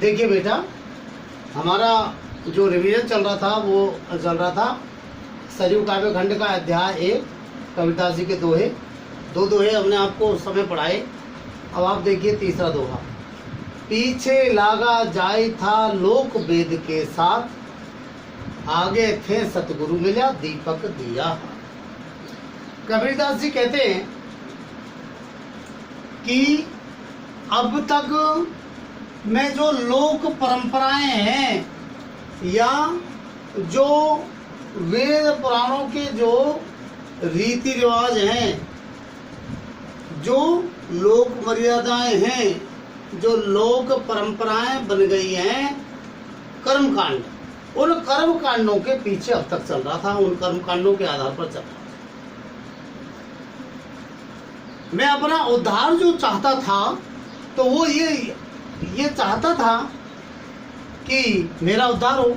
देखिए बेटा, हमारा जो रिवीजन चल रहा था वो चल रहा था सरयू काव्य खंड का अध्याय 1 कबीरदास जी के दोहे। दो दोहे हमने आपको उस समय पढ़ाए। अब आप देखिए तीसरा दोहा। पीछे लागा जाए था लोक वेद के साथ, आगे थे सतगुरु मिला दीपक दिया। कबीरदास जी कहते हैं कि अब तक मैं जो लोक परंपराएं हैं या जो वेद पुराणों के जो रीति रिवाज हैं, जो लोक मर्यादाएं हैं, जो लोक परंपराएं बन गई हैं, कर्म कांड, उन कर्म कांडों के पीछे अब तक चल रहा था, उन कर्म कांडों के आधार पर चल रहा था। मैं अपना उद्धार जो चाहता था तो वो ये चाहता था कि मेरा उद्धार हो,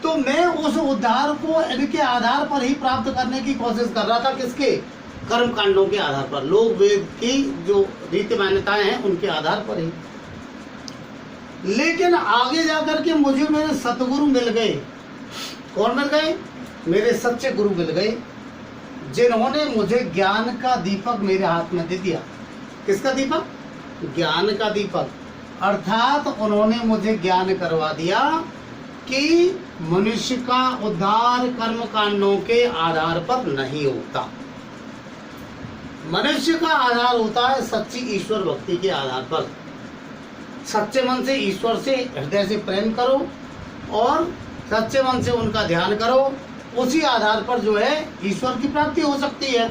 तो मैं उस उद्धार को इनके आधार पर ही प्राप्त करने की कोशिश कर रहा था। किसके? कर्म कांडों के आधार पर, लोक वेद की जो रीति मान्यताएं हैं उनके आधार पर ही। लेकिन आगे जाकर के मुझे मेरे सतगुरु मिल गए। कौन मिल गए? मेरे सच्चे गुरु मिल गए, जिन्होंने मुझे ज्ञान का दीपक मेरे हाथ में दे दिया। किसका दीपक? ज्ञान का दीपक। अर्थात उन्होंने मुझे ज्ञान करवा दिया कि मनुष्य का उद्धार कर्म कांडों के आधार पर नहीं होता। मनुष्य का आधार होता है सच्ची ईश्वर भक्ति के आधार पर। सच्चे मन से ईश्वर से हृदय से प्रेम करो और सच्चे मन से उनका ध्यान करो, उसी आधार पर जो है ईश्वर की प्राप्ति हो सकती है।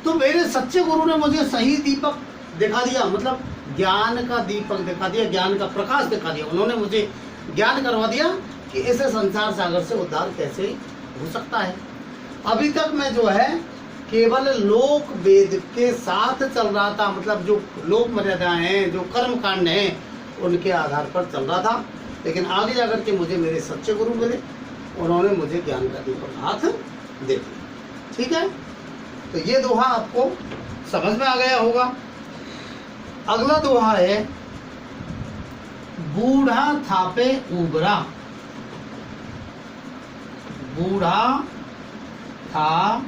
तो मेरे सच्चे गुरु ने मुझे सही दीपक दिखा दिया, मतलब ज्ञान का दीपक दिखा दिया, ज्ञान का प्रकाश दिखा दिया। उन्होंने मुझे ज्ञान करवा दिया कि इस संसार सागर से उद्धार कैसे हो सकता है। अभी तक मैं जो है केवल लोक वेद के साथ चल रहा था, मतलब जो लोक मर्यादाएं हैं, जो कर्म कांड हैं, उनके आधार पर चल रहा था। लेकिन आगे जाकर के मुझे मेरे सच्चे गुरु मिले, उन्होंने मुझे ज्ञान का दीपक हाथ दे दिया। ठीक है, तो ये दोहा आपको समझ में आ गया होगा। अगला दोहा है बूढ़ा था पे उबरा। बूढ़ा था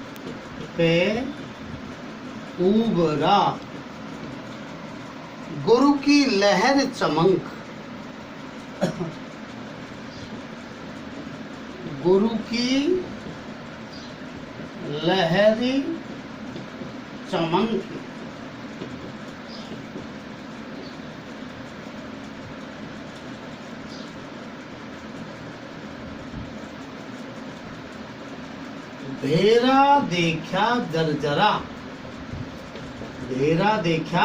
पे उबरा, गुरु की लहर चमक। गुरु की लहरी चमक। भेरा देखा जरजरा। भेरा देखा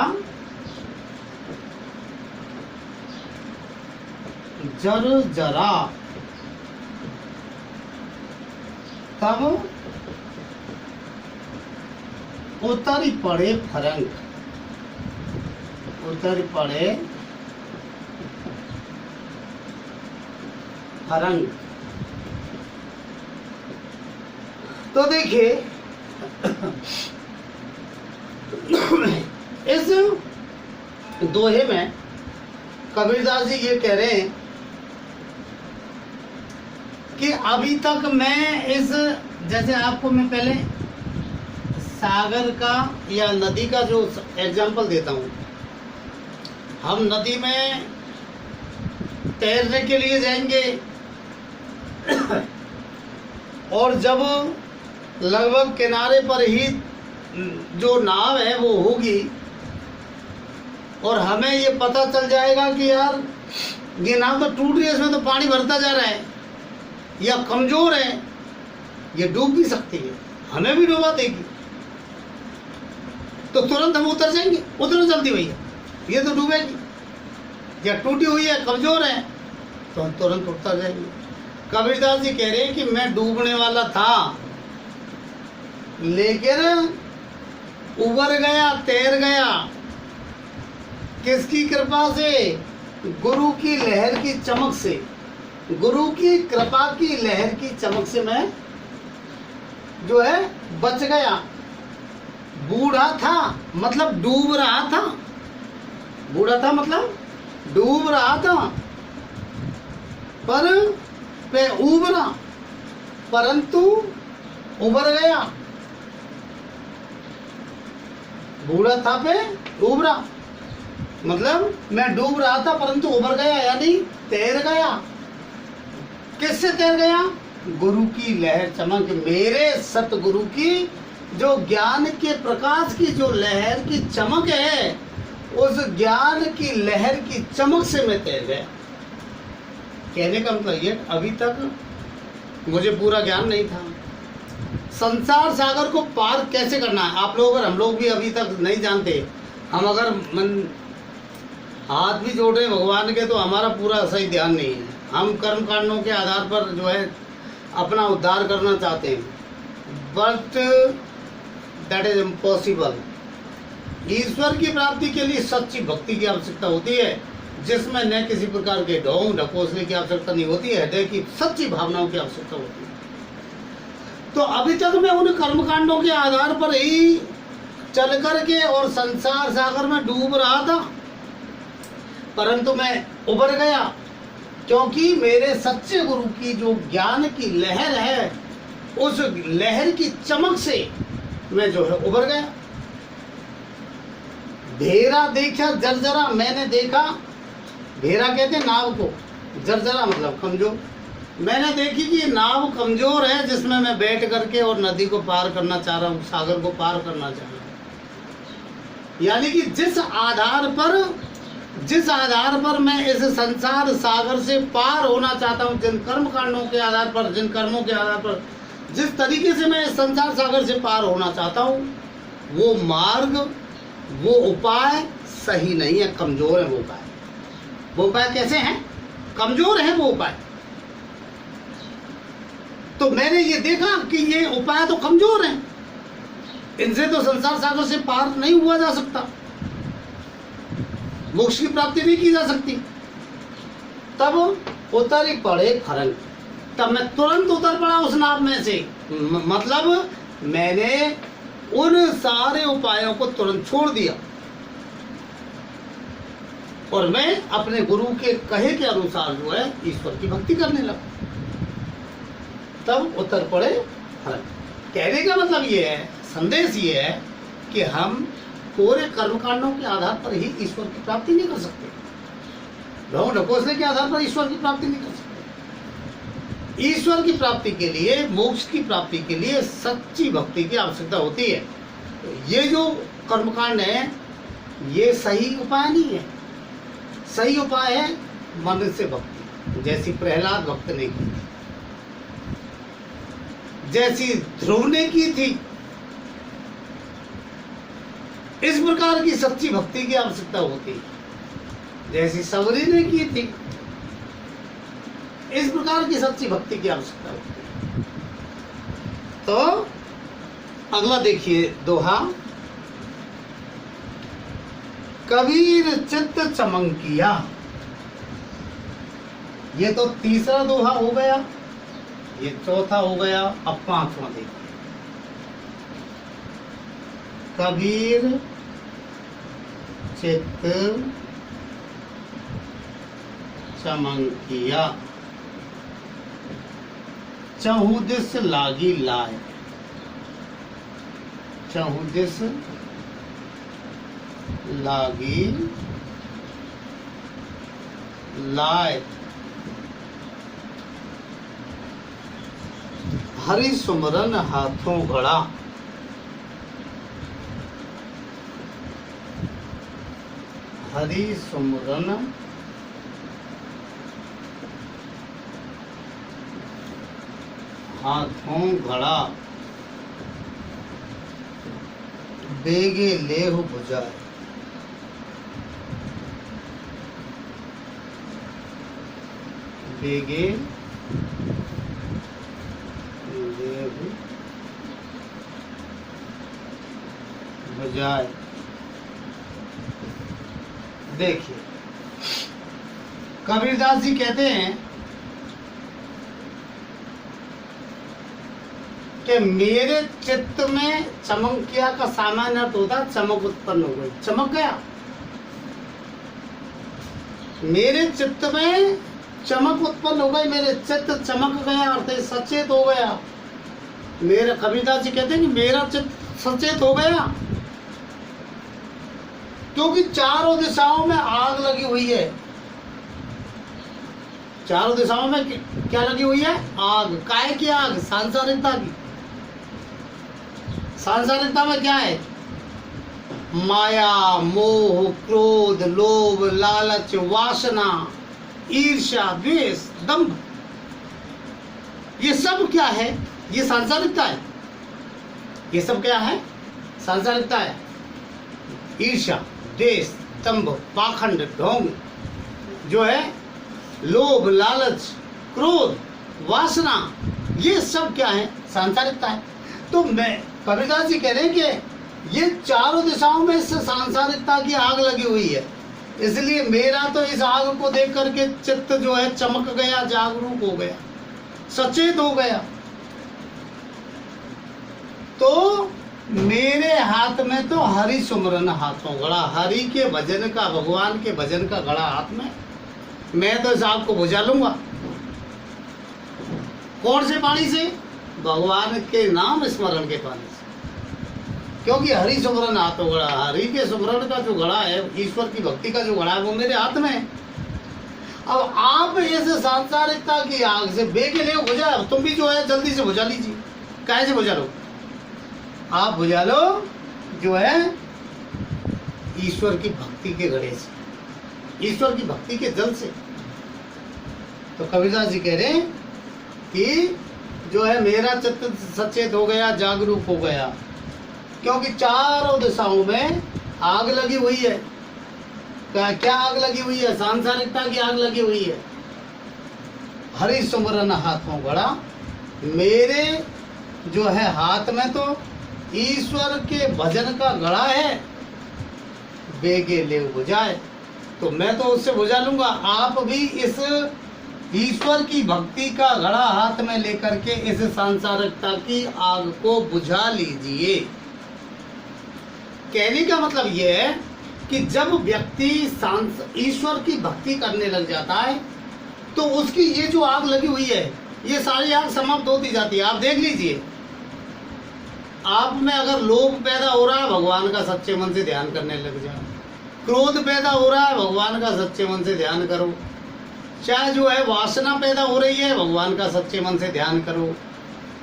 जरजरा, तब उतर पड़े फरंग। उतर पड़े फरंग। तो देखिए इस दोहे में कबीरदास जी ये कह रहे हैं कि अभी तक मैं इस, जैसे आपको मैं पहले सागर का या नदी का जो एग्जाम्पल देता हूँ। हम नदी में तैरने के लिए जाएंगे और जब लगभग किनारे पर ही जो नाव है वो होगी और हमें ये पता चल जाएगा कि यार ये नाव तो टूट रही है, इसमें तो पानी भरता जा रहा है या कमजोर है, ये डूब भी सकती है, हमें भी डुबा देगी, तो तुरंत हम उतर जाएंगे। उतरो जल्दी भैया, ये तो डूबेगी, या टूटी हुई है, कमजोर है, तो हम तुरंत उतर जाएंगे। कबीरदास जी कह रहे हैं कि मैं डूबने वाला था, लेकिन उबर गया, तैर गया। किसकी कृपा से? गुरु की लहर की चमक से। गुरु की कृपा की लहर की चमक से मैं जो है बच गया। बूढ़ा था मतलब डूब रहा था। बूढ़ा था मतलब डूब रहा था पर पे उबरा, परंतु उबर गया। बूढ़ा था पे उबरा, मतलब मैं डूब रहा था परंतु उबर गया, यानी तैर गया। किससे तैर गया? गुरु की लहर चमक, मेरे सतगुरु की जो ज्ञान के प्रकाश की जो लहर की चमक है, उस ज्ञान की लहर की चमक से मैं तैर गया। कहने का मतलब ये, अभी तक मुझे पूरा ज्ञान नहीं था। संसार सागर को पार कैसे करना है, आप लोग और हम लोग भी अभी तक नहीं जानते। हम अगर मन हाथ भी जोड़ रहे भगवान के, तो हमारा पूरा सही ध्यान नहीं है। हम कर्म कांडों के आधार पर जो है अपना उद्धार करना चाहते हैं, बट दैट इज इम्पॉसिबल। ईश्वर की प्राप्ति के लिए सच्ची भक्ति की आवश्यकता होती है, जिसमें न किसी प्रकार के ढोंग ढकोसले की आवश्यकता नहीं होती है, हृदय की सच्ची भावनाओं की आवश्यकता होती है। तो अभी तक मैं उन कर्मकांडों के आधार पर ही चल करके और संसार सागर में डूब रहा था, परंतु मैं उबर गया, क्योंकि मेरे सच्चे गुरु की जो ज्ञान की लहर है, उस लहर की चमक से मैं जो है उबर गया। भेरा देखा जर्जरा, मैंने देखा, भेरा कहते हैं नाव को, जर्जरा मतलब कमजोर। मैंने देखी कि ये नाव कमजोर है, जिसमें मैं बैठ करके और नदी को पार करना चाह रहा हूँ, सागर को पार करना चाह रहा हूँ। यानी कि जिस आधार पर मैं इस संसार सागर से पार होना चाहता हूँ, जिन कर्म कांडों के आधार पर, जिन कर्मों के आधार पर, जिस तरीके से मैं इस संसार सागर से पार होना चाहता हूँ, वो मार्ग, वो उपाय सही नहीं है, कमजोर है वो उपाय। वो उपाय कैसे हैं? कमजोर है वो उपाय। तो मैंने ये देखा कि ये उपाय तो कमजोर हैं, इनसे तो संसार सागर से पार नहीं हुआ जा सकता, मोक्ष की प्राप्ति नहीं की जा सकती। तब उतर ही पड़े फरंग, तब मैं तुरंत उतर पड़ा उस नाव में से। मतलब मैंने उन सारे उपायों को तुरंत छोड़ दिया और मैं अपने गुरु के कहे के अनुसार जो है ईश्वर की भक्ति करने लगा। तब उतर पड़े फरंग। कहने का मतलब ये है, संदेश ये है कि हम पूरे कर्मकांडों के आधार पर ही ईश्वर की प्राप्ति नहीं कर सकते, ढोंग ढकोसले के आधार पर ईश्वर की प्राप्ति नहीं कर सकते। ईश्वर की प्राप्ति के लिए, मोक्ष की प्राप्ति के लिए सच्ची भक्ति की आवश्यकता होती है। ये जो कर्मकांड है, ये सही उपाय नहीं है। सही उपाय है मन से भक्ति, जैसी प्रहलाद भक्त ने की, जैसी ध्रुव ने की थी। इस प्रकार की सच्ची भक्ति की आवश्यकता होती है, जैसी सबरी ने की थी। इस प्रकार की सच्ची भक्ति की आवश्यकता होती है। तो अगला देखिए दोहा, कबीर चित्त चमंकिया। ये तो तीसरा दोहा हो गया, ये चौथा हो गया, अब पांचवा देखिए। कबीर चित्त चमंकिया, चहुदिस लागी लाए। चहुदिस लागी लाए, हरि सुमरन हाथों घड़ा। हरि सुमरन हाथों घड़ा, बेगे लेहु बुझाए। बेगे लेहु बुझाए। देखिए, कबीरदास जी कहते हैं कि मेरे चित्त में चमंकिया का सामान्य अर्थ होता है चमक उत्पन्न हो गई, चमक गया। मेरे चित्त में चमक उत्पन्न हो गई, मेरे चित्त चमक गया, अर्थात सचेत हो गया। मेरा कबीरदास जी कहते हैं कि मेरा चित्त सचेत हो गया, क्योंकि चारों दिशाओं में आग लगी हुई है। चारों दिशाओं में क्या लगी हुई है? आग। काय की आग? सांसारिकता की। सांसारिकता में क्या है? माया, मोह, क्रोध, लोभ, लालच, वासना, ईर्ष्या, द्वेष, दंभ, ये सब क्या है? ये सांसारिकता है। ये सब क्या है? सांसारिकता है। ईर्ष्या, द्वेष, दंभ, पाखंड, ढोंग, जो है लोभ, लालच, क्रोध, वासना, ये सब क्या है? सांसारिकता है। तो मैं कबीरदास जी कह रहे हैं कि ये चारों दिशाओं में इस सांसारिकता की आग लगी हुई है, इसलिए मेरा तो इस आग को देख करके चित्त जो है चमक गया, जागरूक हो गया, सचेत हो गया। तो मेरे हाथ में तो हरि सुमरन हाथों गड़ा, हरि के भजन का, भगवान के भजन का गड़ा हाथ में, मैं तो इस आग को बुझा लूंगा। कौन से पानी से? भगवान के नाम स्मरण के पानी से, क्योंकि हरि सुमरन हाथों गड़ा। हरि के सुमरण का जो गड़ा है, ईश्वर की भक्ति का जो गड़ा है, वो मेरे हाथ में है। अब आप इस सांसारिकता की आग से बेके ले बुझा, तुम भी जो है जल्दी से बुझा लीजिए। कैसे बुझा लो? आप बुझा लो जो है ईश्वर की भक्ति के गड़े से, ईश्वर की भक्ति के जल से। तो कबीरदास जी कह रहे हैं कि जो है मेरा चित्त सचेत हो गया, जागरूक हो गया, क्योंकि चारों दिशाओं में आग लगी हुई है। क्या आग लगी हुई है? सांसारिकता की आग लगी हुई है। हरि सुमरन हाथों गड़ा, मेरे जो है हाथ में तो ईश्वर के भजन का गड़ा है, बेगे ले बुझाए, तो मैं तो उससे बुझा लूंगा। आप भी इस ईश्वर की भक्ति का घड़ा हाथ में लेकर के इस सांसारिकता की आग को बुझा लीजिए। कहने का मतलब यह है कि जब व्यक्ति ईश्वर की भक्ति करने लग जाता है, तो उसकी ये जो आग लगी हुई है, ये सारी आग समाप्त होती जाती है। आप देख लीजिए, आप में अगर लोभ पैदा हो रहा है, भगवान का सच्चे मन से ध्यान करने लग जाओ। क्रोध पैदा हो रहा है, भगवान का सच्चे मन से ध्यान करो। चाहे जो है वासना पैदा हो रही है, भगवान का सच्चे मन से ध्यान करो।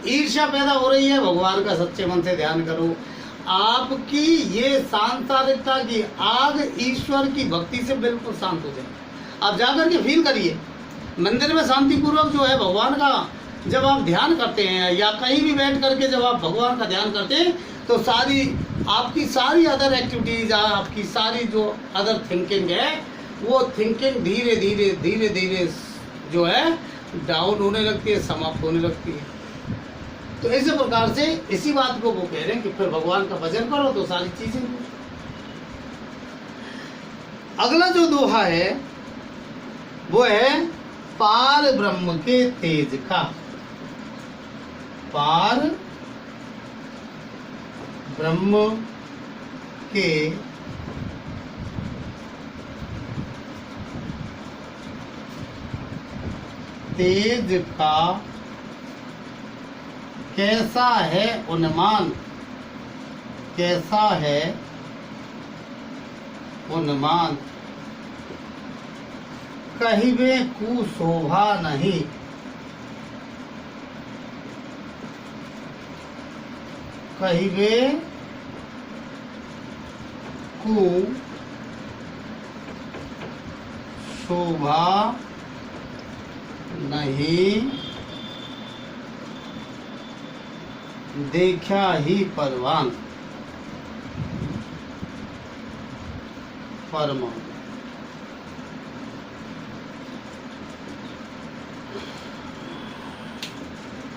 ईर्ष्या पैदा हो रही है, भगवान का सच्चे मन से ध्यान करो। आपकी ये सांसारिकता की आग ईश्वर की भक्ति से बिल्कुल शांत हो जाए। आप जाकर के फील करिए, मंदिर में शांतिपूर्वक जो है भगवान का जब आप ध्यान करते हैं, या कहीं भी बैठ करके जब आप भगवान का ध्यान करते हैं, तो आपकी सारी अदर एक्टिविटीज, आपकी सारी जो अदर थिंकिंग है, वो थिंकिंग धीरे धीरे जो है डाउन होने लगती है, समाप्त होने लगती है। तो इसी प्रकार से इसी बात को वो कह रहे हैं कि फिर भगवान का भजन करो तो सारी चीजें। अगला जो दोहा है वो है पार ब्रह्म के तेज का। पार ब्रह्म के तेज का कैसा है उन्मान, कैसा है उन्मान, कहिबे कुशोभा नहीं, कहिबे कुशोभा नहीं, देखा ही परवान परम।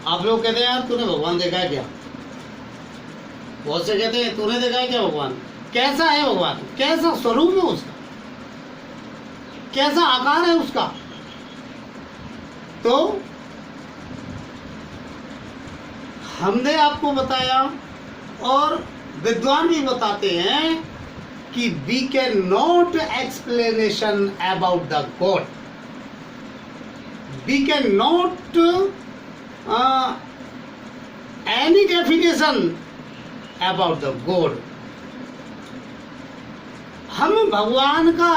आप लोग कहते हैं यार तूने भगवान देखा है क्या? बहुत से कहते हैं तूने देखा है क्या भगवान? कैसा है भगवान? कैसा स्वरूप है उसका? कैसा आकार है उसका? तो हमने आपको बताया और विद्वान भी बताते हैं कि we can not explanation about the god, we can not any definition about the god. हम भगवान का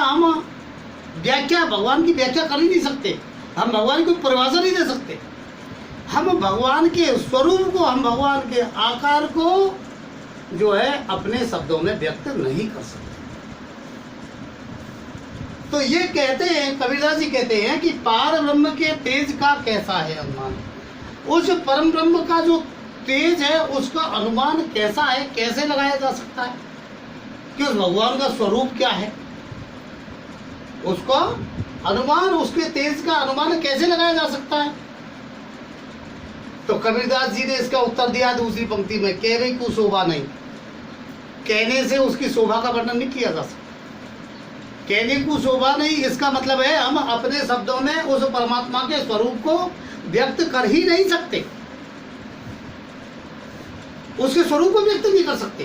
भगवान की व्याख्या कर ही नहीं सकते, हम भगवान को परिभाषा नहीं दे सकते। हम भगवान के स्वरूप को, हम भगवान के आकार को जो है अपने शब्दों में व्यक्त नहीं कर सकते। तो ये कहते हैं, कबीरदास जी कहते हैं कि पार ब्रह्म के तेज का कैसा है अनुमान, उस परम ब्रह्म का जो तेज है उसका अनुमान कैसा है, कैसे लगाया जा सकता है कि उस भगवान का स्वरूप क्या है, उसका अनुमान, उसके तेज का अनुमान कैसे लगाया जा सकता है। तो कबीरदास जी ने इसका उत्तर दिया दूसरी पंक्ति में, कहने को शोभा नहीं, कहने से उसकी शोभा का वर्णन नहीं किया जा सकता। कहने को शोभा नहीं, इसका मतलब है हम अपने शब्दों में उस परमात्मा के स्वरूप को व्यक्त कर ही नहीं सकते, उसके स्वरूप को व्यक्त नहीं कर सकते।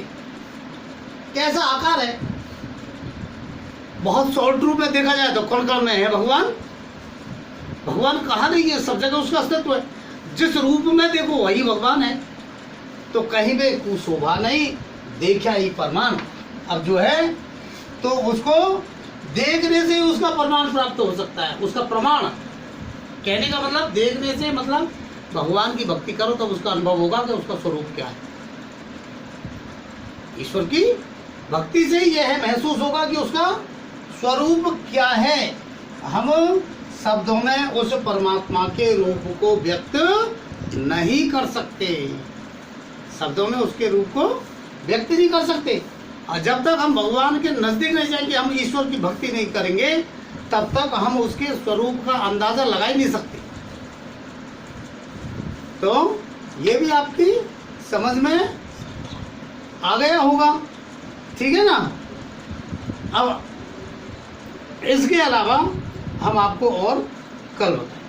कैसा आकार है, बहुत शॉर्ट रूप में देखा जाए तो कण में है भगवान, भगवान कहाँ नहीं है, सब जगह उसका अस्तित्व है, जिस रूप में देखो वही भगवान है। तो कहीं भी कुशोभा नहीं, देखा ही प्रमाण। अब जो है तो उसको देखने से उसका प्रमाण प्राप्त हो सकता है, उसका प्रमाण। कहने का मतलब देखने से मतलब भगवान की भक्ति करो तब उसका अनुभव होगा कि उसका स्वरूप क्या है। ईश्वर की भक्ति से यह महसूस होगा कि उसका स्वरूप क्या है। हम शब्दों में उस परमात्मा के रूप को व्यक्त नहीं कर सकते, शब्दों में उसके रूप को व्यक्त नहीं कर सकते। और जब तक हम भगवान के नजदीक नहीं जाएंगे, हम ईश्वर की भक्ति नहीं करेंगे, तब तक हम उसके स्वरूप का अंदाजा लगा ही नहीं सकते। तो ये भी आपकी समझ में आ गया होगा, ठीक है ना। अब इसके अलावा हम आपको और कल बताएंगे।